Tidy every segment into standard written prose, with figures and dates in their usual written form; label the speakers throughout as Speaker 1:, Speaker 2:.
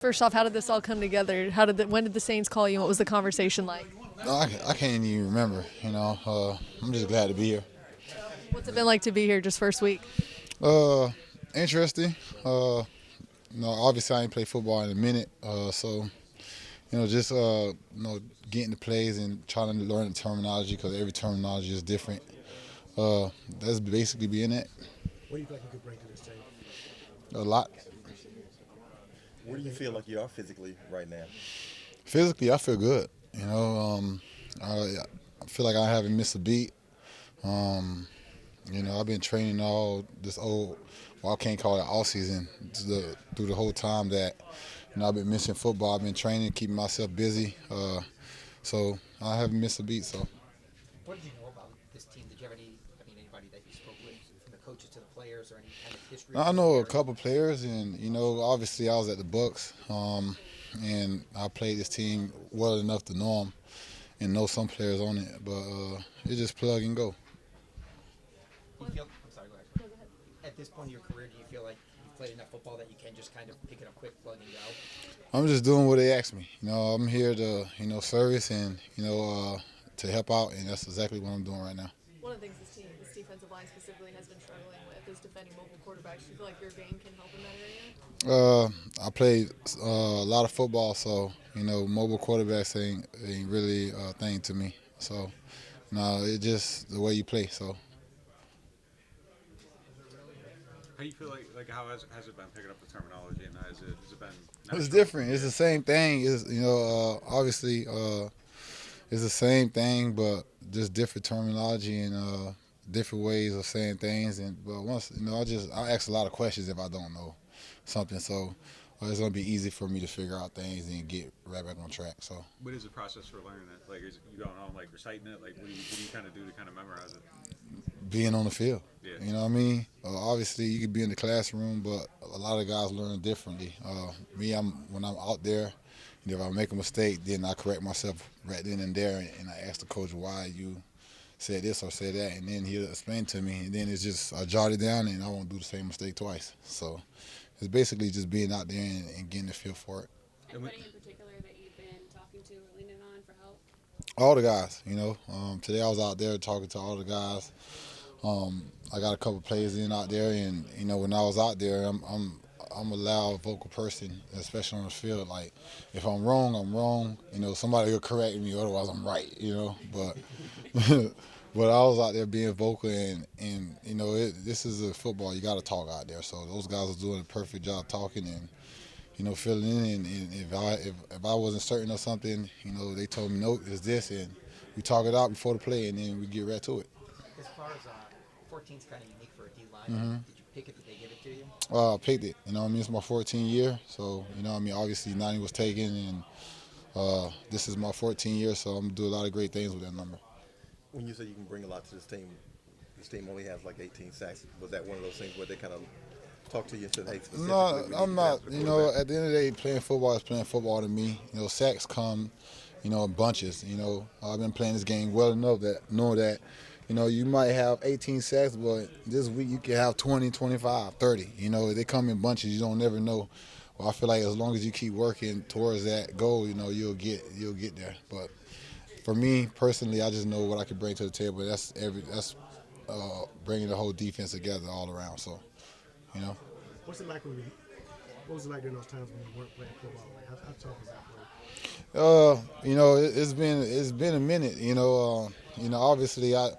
Speaker 1: First off, how did this all come together? When did the Saints call you? What was the conversation like?
Speaker 2: No, I can't even remember. I'm just glad to be here.
Speaker 1: What's it been like to be here just first week?
Speaker 2: Uh, Interesting. Obviously I ain't played football in a minute, so just getting the plays and trying to learn the terminology because every terminology is different. That's basically being it.
Speaker 3: What do you feel like you could bring to this team?
Speaker 2: A lot.
Speaker 4: Where do you feel like you are physically right now?
Speaker 2: Physically, I feel good. I feel like I haven't missed a beat. I've been training I can't call it all season, through the whole time that, I've been missing football. I've been training, keeping myself busy. So I haven't missed a beat. So.
Speaker 5: What did you know about this team? Did you have anybody that you spoke with, from the coaches to the players, or any kind of history?
Speaker 2: I know a couple players, and obviously I was at the Bucks, and I played this team well enough to know them and know some players on it. But it's just plug and go.
Speaker 5: I'm sorry, go ahead. At this point in your career, do you feel like you've played enough football that you can just kind of pick it up quick, plug and go?
Speaker 2: I'm just doing what they ask me. I'm here to service and to help out, and that's exactly what I'm doing right now.
Speaker 1: One of the things this defensive line specifically has been struggling with is defending mobile quarterbacks. Do you feel like your game can help in that area?
Speaker 2: I played a lot of football, so mobile quarterbacks ain't really a thing to me. So no, it's just the way you play. So.
Speaker 6: How do you feel like how has it been picking up the terminology, and has it been?
Speaker 2: It's different. It's the same thing. It's obviously it's the same thing, but just different terminology and different ways of saying things. But once I ask a lot of questions if I don't know something, so it's gonna be easy for me to figure out things and get right back on track. So.
Speaker 6: What is the process for learning it? Like, is you going home reciting it? Like, what do you kind of do to kind of memorize it?
Speaker 2: Being on the field.
Speaker 6: Yeah.
Speaker 2: You know what I mean? Obviously, you could be in the classroom, but a lot of guys learn differently. When I'm out there, if I make a mistake, then I correct myself right then and there, and I ask the coach why you said this or said that, and then he'll explain to me, and then it's just I jot it down, and I won't do the same mistake twice. So it's basically just being out there and getting the feel for it.
Speaker 7: Anybody in particular that you've been talking to or leaning on for help?
Speaker 2: All the guys, Today I was out there talking to all the guys. I got a couple plays out there, and when I was out there, I'm a loud vocal person, especially on the field. Like if I'm wrong, I'm wrong. Somebody will correct me, otherwise I'm right. But but I was out there being vocal, and this is a football. You got to talk out there. So those guys are doing a perfect job talking and filling in. And if I wasn't certain of something, they told me no, it's this, and we talk it out before the play, and then we get right to it.
Speaker 5: As far as 14's kind of unique for a D-line, did you pick it? Did they give it to you?
Speaker 2: I picked it. It's my 14th year. So, obviously 90 was taken, and this is my 14th year, so I'm going to do a lot of great things with that number.
Speaker 4: When you say you can bring a lot to this team only has like 18 sacks. Was that one of those things where they kind of talked to you and said, hey, specifically?
Speaker 2: No, I'm not. At the end of the day, playing football is playing football to me. Sacks come, in bunches. I've been playing this game well enough that knowing that, you might have 18 sacks, but this week you can have 20, 25, 30. They come in bunches. You don't never know. Well, I feel like as long as you keep working towards that goal, you'll get there. But for me personally, I just know what I can bring to the table. That's bringing the whole defense together all around. So,
Speaker 3: What's it like what was it like during those times when you weren't playing football? Like, how tough is that for you?
Speaker 2: It's been a minute. Obviously I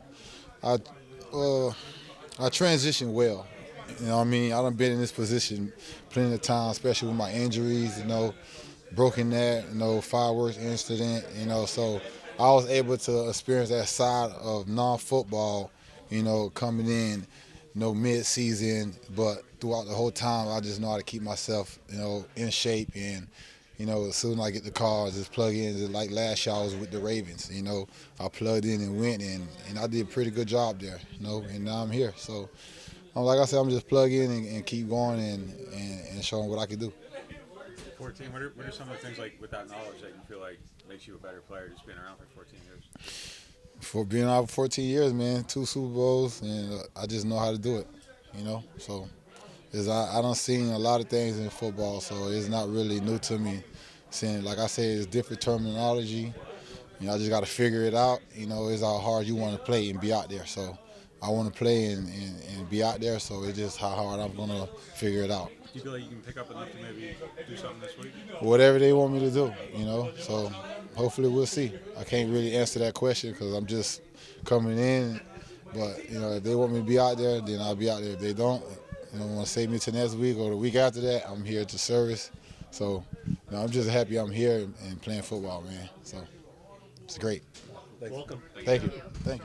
Speaker 2: transitioned well. I done been in this position plenty of times, especially with my injuries, broken that, fireworks incident, so I was able to experience that side of non-football, coming in, mid-season, but throughout the whole time, I just know how to keep myself, in shape, and as soon as I get the call, I just plug in. Just like last year I was with the Ravens, I plugged in and went, and I did a pretty good job there, and now I'm here. So, like I said, I'm just plug in and keep going and showing what I can do.
Speaker 6: 14. What are some of the things like with that knowledge that you feel like makes you a better player just being around for 14 years?
Speaker 2: For being out for 14 years, man, 2 Super Bowls, and I just know how to do it, So is I done seen a lot of things in football, so it's not really new to me. Seeing, like I said, it's different terminology. I just got to figure it out. It's how hard you want to play and be out there. So I want to play and be out there, so it's just how hard I'm going to figure it out.
Speaker 6: Do you feel like you can pick up enough to maybe do something this week?
Speaker 2: Whatever they want me to do, So hopefully we'll see. I can't really answer that question because I'm just coming in. But, if they want me to be out there, then I'll be out there. If they don't, want to save me to next week or the week after that, I'm here to service. So I'm just happy I'm here and playing football, man. So it's great.
Speaker 4: Thanks.
Speaker 3: Welcome.
Speaker 2: Thank you. Thank you.